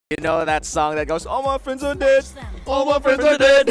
You know that song that goes, "All my friends are dead, all my friends are dead."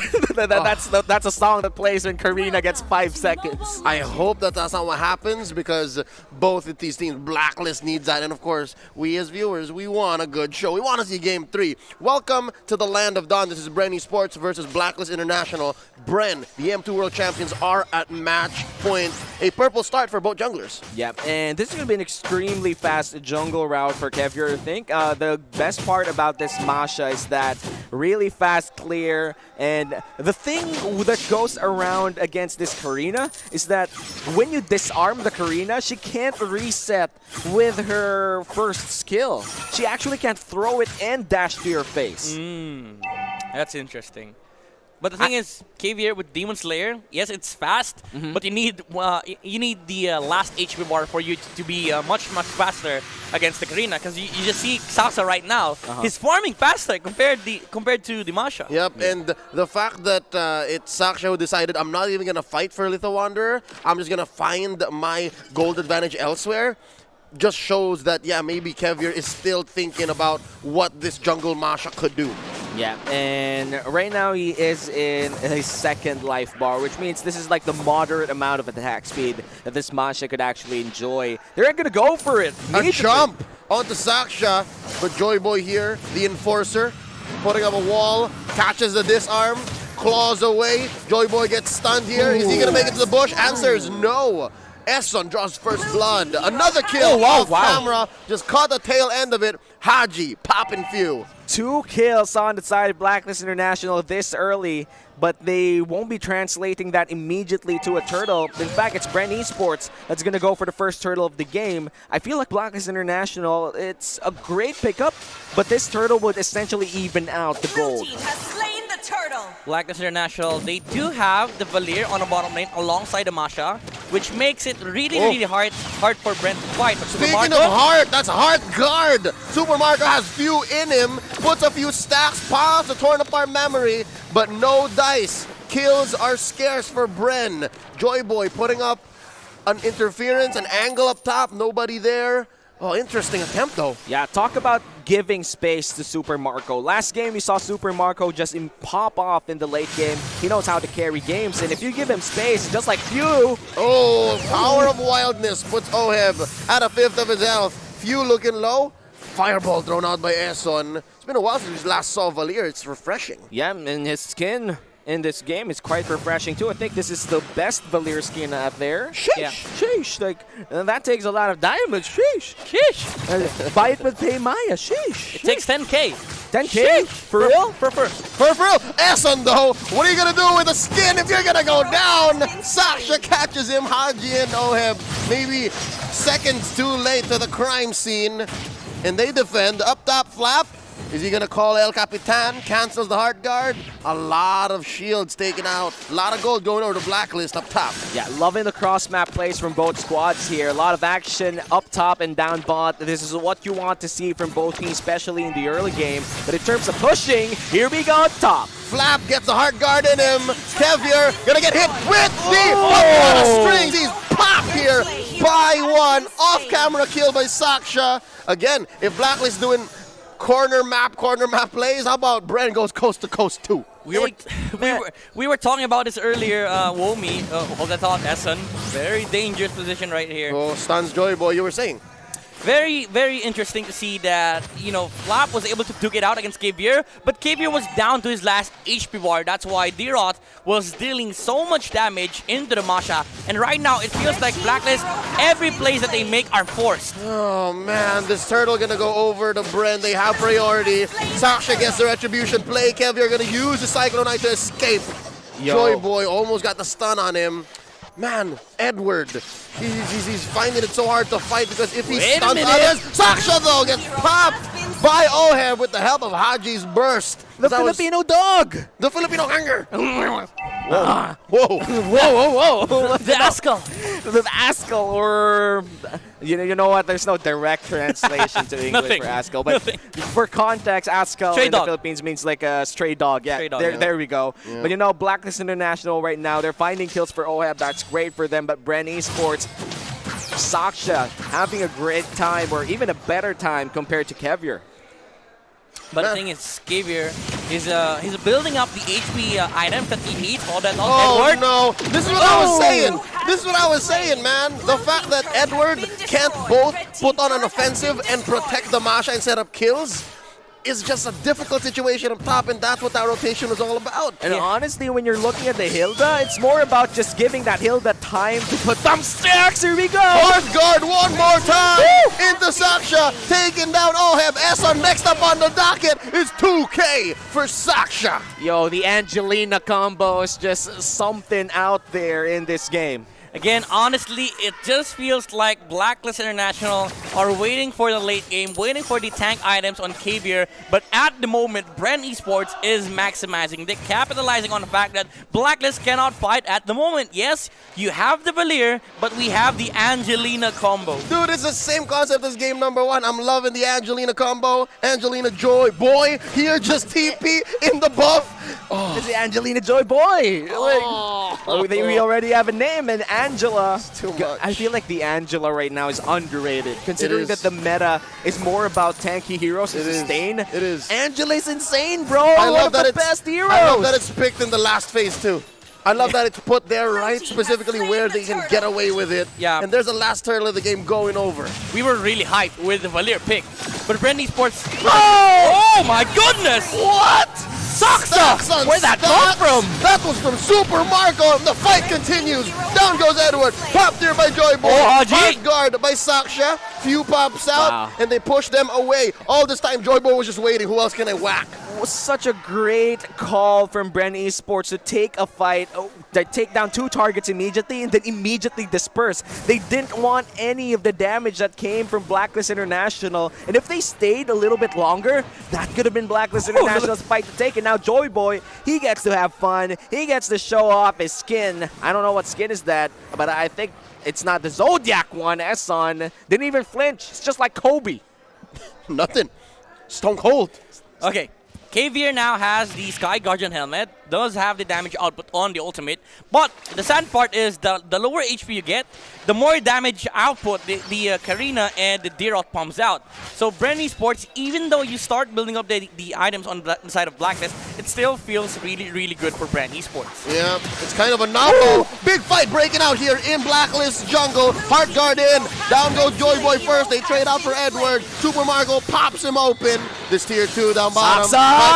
That's a song that plays when Karina gets 5 seconds. I hope that that's not what happens because both of these teams, Blacklist needs that. And of course, we as viewers, we want a good show. We want to see Game 3. Welcome to the Land of Dawn. This is Bren Esports versus Blacklist International. Bren, the M2 World Champions, are at match point. A purple start for both junglers. Yep, and this is going to be an extremely fast jungle route for Kevier, I think. The best part about this Masha is that really fast clear, and the thing that goes around against this Karina is that when you disarm the Karina, she can't reset with her first skill. She actually can't throw it and dash to your face. That's interesting. But the thing is, Kevier with Demon Slayer, yes, it's fast, but you need the last HP bar for you to be much faster against the Karina. Because you just see Saksa right now, he's farming faster compared to the Masha. Yep, and the fact that it's Saksha who decided I'm not even going to fight for Little Wanderer, I'm just going to find my gold advantage elsewhere, just shows that, yeah, maybe Kevier is still thinking about what this jungle Masha could do. Yeah, and right now he is in his second life bar, which means this is like the moderate amount of attack speed that this Masha could actually enjoy. They're going to go for it. A jump onto Saksha, but Joy Boy here, the enforcer, putting up a wall, catches the disarm, claws away. Joy Boy gets stunned here. Is he going to make it to the bush? Answer is no. Esson draws first blood. Another kill off camera. Just caught the tail end of it. Haji popping few. 2 kills on the side of Blacklist International this early, but they won't be translating that immediately to a turtle. In fact, it's Bren Esports that's going to go for the first turtle of the game. I feel like Blacklist International, it's a great pickup, but this turtle would essentially even out the gold. Blacklist International, they do have the Valir on the bottom lane alongside the Masha, which makes it really hard for Brent to fight. But Speaking of heart, that's heart guard. Super Marco has few in him, puts a few stacks, piles the torn apart memory, but no dice. Kills are scarce for Bren. Joy Boy putting up an interference, an angle up top, nobody there. Oh, interesting attempt though. Yeah, talk about giving space to Super Marco. Last game, we saw Super Marco just pop off in the late game. He knows how to carry games, and if you give him space, just like Few. Oh, power of wildness puts Oheb at a fifth of his health. Few looking low. Fireball thrown out by Esson. It's been a while since we last saw Valir. It's refreshing. Yeah, and his skin in this game is quite refreshing too. I think this is the best Valir skin out there. Sheesh! Yeah. Sheesh! Like, that takes a lot of damage. Sheesh! Sheesh! Buy it with Pay Maya. Sheesh! It takes 10K. 10K? Sheesh. For real? For real! Esson though, what are you gonna do with the skin if you're gonna go down? Sasha catches him, Haji and Oheb maybe seconds too late to the crime scene. And they defend. Up top, Flap. Is he going to call El Capitan? Cancels the heart guard. A lot of shields taken out. A lot of gold going over to Blacklist up top. Yeah, loving the cross-map plays from both squads here. A lot of action up top and down bot. This is what you want to see from both teams, especially in the early game. But in terms of pushing, here we go up top. Flap gets the heart guard in him. Kevier going to get hit with the strings. He's popped here by one. Off-camera kill by Saksha. Again, if Blacklist doing corner map plays, how about Bren goes coast to coast too? We were talking about this earlier, Womi, hold that thought, Esson. Very dangerous position right here. Oh, stuns Joy Boy, you were saying. Very interesting to see that, you know, Flap was able to duke it out against Kevier, but Kevier was down to his last HP bar. That's why D-Rot was dealing so much damage into the Masha. And right now, it feels like Blacklist, every plays that they make are forced. Oh man, this turtle gonna go over to Bren. They have priority. Sasha gets the retribution play. Kevier gonna use the Cyclonite to escape. Joy Boy almost got the stun on him. Man, Edward, he's finding it so hard to fight because if he stuns others, Saksha though gets popped by Oheb with the help of Haji's burst. The Filipino dog! The Filipino hanger! Whoa. Whoa. The Askel. The Askel, or you know what? There's no direct translation to English for Askel, but for context, Askel in the Philippines means like a stray dog. Yeah, there we go. Yeah. But you know, Blacklist International right now, they're finding kills for Oheb. That's great for them. But Bren Esports, Saksha having a great time, or even a better time compared to Kevier. But the thing is, Xavier he's building up the HP items that he needs. All that on Oh Edward. no! This is what I was saying. This is what I was saying, man. The fact that Edward can't both put on an offensive and protect the Masha and set up kills is just a difficult situation up top, and that's what that rotation was all about. And honestly, when you're looking at the Hilda, it's more about just giving that Hilda time to put them stacks. Here we go! Hard guard one more time into Saksha, taking down Oheb. Eson next up on the docket is 2K for Saksha. Yo, the Angelina combo is just something out there in this game. Again, honestly, it just feels like Blacklist International are waiting for the late game, waiting for the tank items on Xavier. But at the moment, Bren Esports is maximizing. They're capitalizing on the fact that Blacklist cannot fight at the moment. Yes, you have the Valir, but we have the Angelina combo. Dude, it's the same concept as game number 1. I'm loving the Angelina combo. Angelina Joy Boy here, just TP in the buff. Oh. It's the Angelina Joy Boy. We already have a name, and Angela. Too much. I feel like the Angela right now is underrated, considering that the meta is more about tanky heroes to sustain. It is. Angela's insane, bro. I love that the it's best heroes. I love that it's picked in the last phase too. I love that it's put there right specifically where they can get away with it. Yeah. And there's a last turtle of the game going over. We were really hyped with the Valir pick. But Bren Esports... Oh my goodness! What? Saksha! Where'd that come from? That was from Super Marco. The fight continues. Down goes Edward. Popped here by Joy Boy. Oh, Haji. Hard guard by Saksha. Few pops out, and they push them away. All this time, Joy Boy was just waiting. Who else can I whack? Was such a great call from Bren Esports to take a fight, to take down 2 targets immediately, and then immediately disperse. They didn't want any of the damage that came from Blacklist International, and if they stayed a little bit longer, that could have been Blacklist International's fight to take. And now Joy Boy, he gets to have fun. He gets to show off his skin. I don't know what skin is that, but I think it's not the Zodiac one. Eson didn't even flinch. It's just like Kobe. Nothing. Stone cold. Okay. Xavier now has the Sky Guardian helmet, does have the damage output on the ultimate, but the sad part is the lower HP you get, the more damage output the Karina and the Deerot pumps out. So Bren Esports, even though you start building up the items on the side of Blacklist, it still feels really, really good for Bren Esports. Yeah, it's kind of a knockout. Big fight breaking out here in Blacklist jungle. Heart guard in. Down goes Joy Boy first. They trade out for Edward. Super Marco pops him open. This tier 2 down bottom.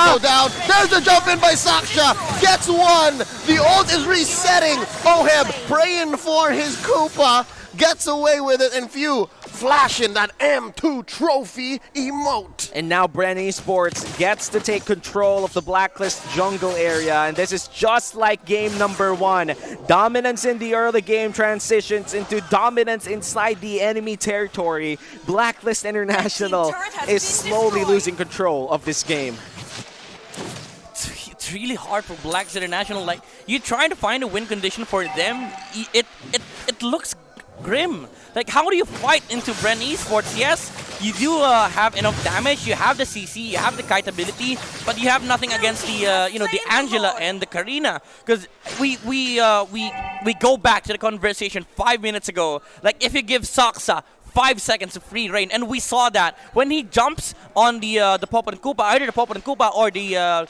Go down. There's the jump in by Saksha. Gets one. The ult is resetting. Oheb praying for his Koopa. Gets away with it, and Few flashing that M2 trophy emote. And now Bren Esports gets to take control of the Blacklist jungle area, and this is just like game number 1. Dominance in the early game transitions into dominance inside the enemy territory. Blacklist International is slowly losing control of this game. It's really hard for Blacklist International. Like, you're trying to find a win condition for them. It looks grim. Like, how do you fight into Bren Esports? Yes, you do have enough damage. You have the CC, you have the kite ability, but you have nothing against the the Angela and the Karina. Because we go back to the conversation 5 minutes ago. Like, if you give Saksha 5 seconds of free reign, and we saw that when he jumps on the Pop and Koopa, either the Pop and Koopa or the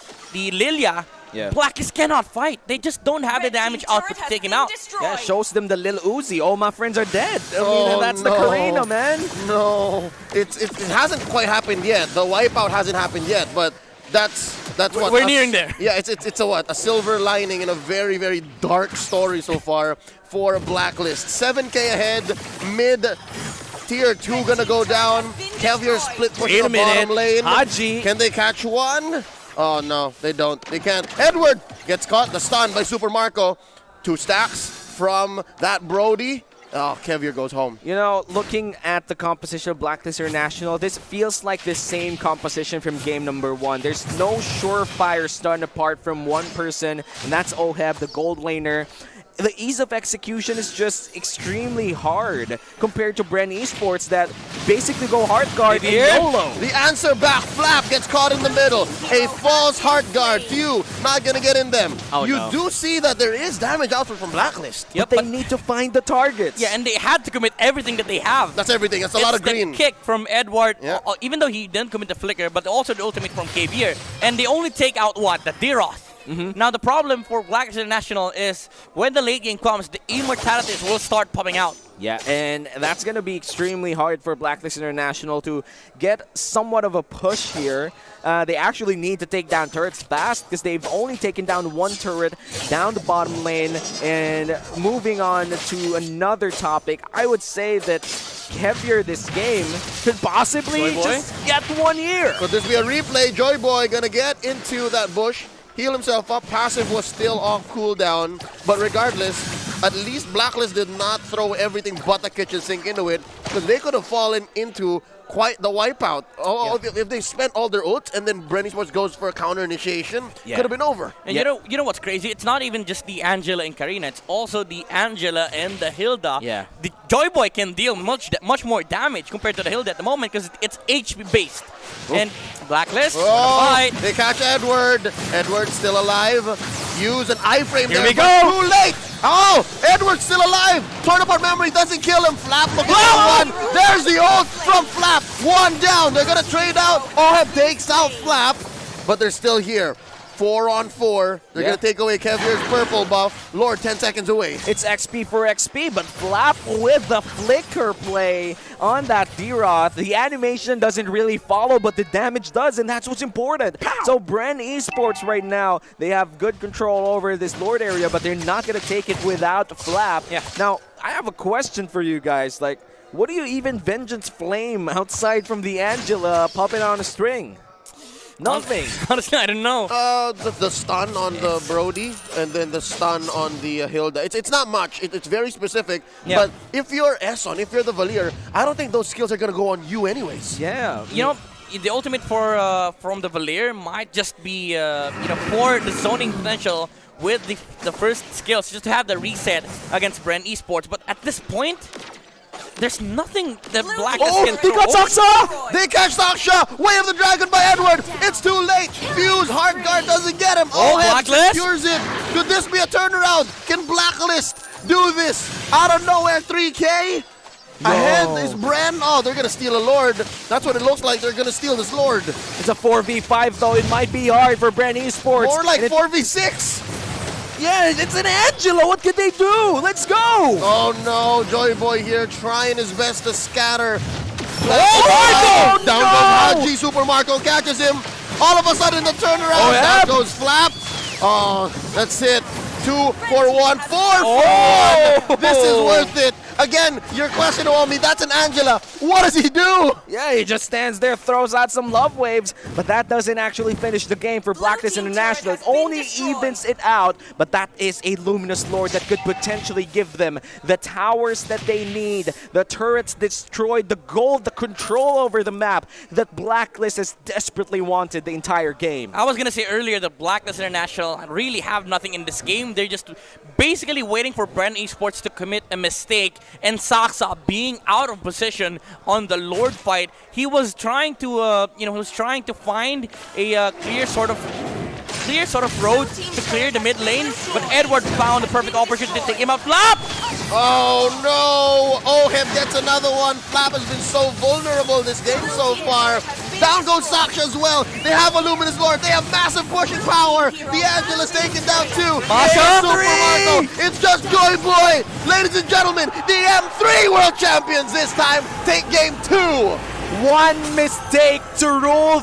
Lilia. Yeah. Blacklist cannot fight. They just don't have the damage output to take him out. Yeah, shows them the Lil Uzi. All my friends are dead. I Oh, mean, that's no. the Karina, man. No, it hasn't quite happened yet. The wipeout hasn't happened yet, but that's what We're nearing there. Yeah, it's a silver lining in a very, very dark story so far for Blacklist. 7K ahead, mid tier 2 gonna go down. Caviar split push Wait the a minute. bottom lane. Haji. Can they catch one? Oh no, they don't. They can't. Edward gets caught. The stun by Super Marco. 2 stacks from that Brody. Oh, Caviar goes home. You know, looking at the composition of Blacklist International, this feels like the same composition from game number 1. There's no surefire stun apart from one person, and that's Oheb, the gold laner. the ease of execution is just extremely hard compared to Bren Esports that basically go hard guard and YOLO. The answer back, Flap gets caught in the middle. A false hard guard, few, not gonna get in them. You do see that there is damage output from Blacklist. Yep, but they need to find the targets. Yeah, and they had to commit everything that they have. That's everything, that's a lot of green. The kick from Edward, even though he didn't commit the flicker, but also the ultimate from Kavier. And they only take out what? The Deroth. Now the problem for Blacklist International is when the late game comes, the immortalities will start popping out. Yeah, and that's going to be extremely hard for Blacklist International to get somewhat of a push here. They actually need to take down turrets fast because they've only taken down one turret down the bottom lane. And moving on to another topic, I would say that Kevier this game could possibly just get 1 year. Could this be a replay? Joy Boy gonna get into that bush, heal himself up. Passive was still off cooldown, but regardless, at least Blacklist did not throw everything but the kitchen sink into it, because they could have fallen into quite the wipeout. If they spent all their ults and then Bren Esports goes for a counter initiation, could have been over. And you know what's crazy? It's not even just the Angela and Karina. It's also the Angela and the Hilda. Yeah. The Joy Boy can deal much more damage compared to the Hilda at the moment because it's HP based. And Blacklist, they catch Edward. Edward's still alive. Use an iframe there. Here we go. Too late. Oh, Edward's still alive. Torn apart memory doesn't kill him. Flap looking for one. There's the ult from Flap. One down. They're gonna trade out. Oheb takes out Flap, but they're still here. 4 on 4. They're going to take away Kevier's purple buff. Lord, 10 seconds away. It's XP for XP, but Flap with the flicker play on that D-Roth. The animation doesn't really follow, but the damage does, and that's what's important. Pow! So Bren Esports right now, they have good control over this Lord area, but they're not going to take it without Flap. Yeah. Now, I have a question for you guys. Like, what do you even Vengeance Flame outside from the Angela popping on a string? Nothing. Honestly, I don't know. The stun on the Brody and then the stun on the Hilda. It's not much. It's very specific. Yeah. But if you're Esson, if you're the Valir, I don't think those skills are going to go on you anyways. Yeah. You know, the ultimate for from the Valir might just be for the zoning potential with the first skills, just to have the reset against Bren Esports. But at this point, there's nothing that Blacklist can they got throw. Saksha! They catch Saksha! Way of the Dragon by Edward! It's too late! Fuse hard guard doesn't get him! Blacklist secures it! Could this be a turnaround? Can Blacklist do this? Out of nowhere, 3K? Ahead is Bren. Oh, they're gonna steal a Lord. That's what it looks like. They're gonna steal this Lord. It's a 4v5 though. It might be hard for Bren Esports. More like 4v6. Yeah, it's an Angela. What could they do? Let's go. Oh no, Joy Boy here trying his best to scatter. Oh, down goes Haji. Super Marco catches him. All of a sudden the turnaround. Down goes Flap. Oh, that's it. 2 for 1, 4 for 1. This is worth it. Again, your question on me, that's an Angela. What does he do? Yeah, he just stands there, throws out some love waves, but that doesn't actually finish the game for Blacklist International. It only evens it out, but that is a Luminous Lord that could potentially give them the towers that they need, the turrets destroyed, the gold, the control over the map that Blacklist has desperately wanted the entire game. I was going to say earlier that Blacklist International really have nothing in this game. They're just basically waiting for Bren Esports to commit a mistake, and Saksa being out of position on the Lord fight. He was trying to, find a clear sort of road to clear the mid lane, but Edward found the perfect opportunity to take him out. Flap! Oh no! Oheb gets another one. Flap has been so vulnerable this game so far. Down goes Saksha as well. They have a Luminous Lord. They have massive pushing power. The Angela's taken down too. Super Marco. It's just Joy Boy. Ladies and gentlemen, the M3 World Champions this time take game 2. One mistake to rule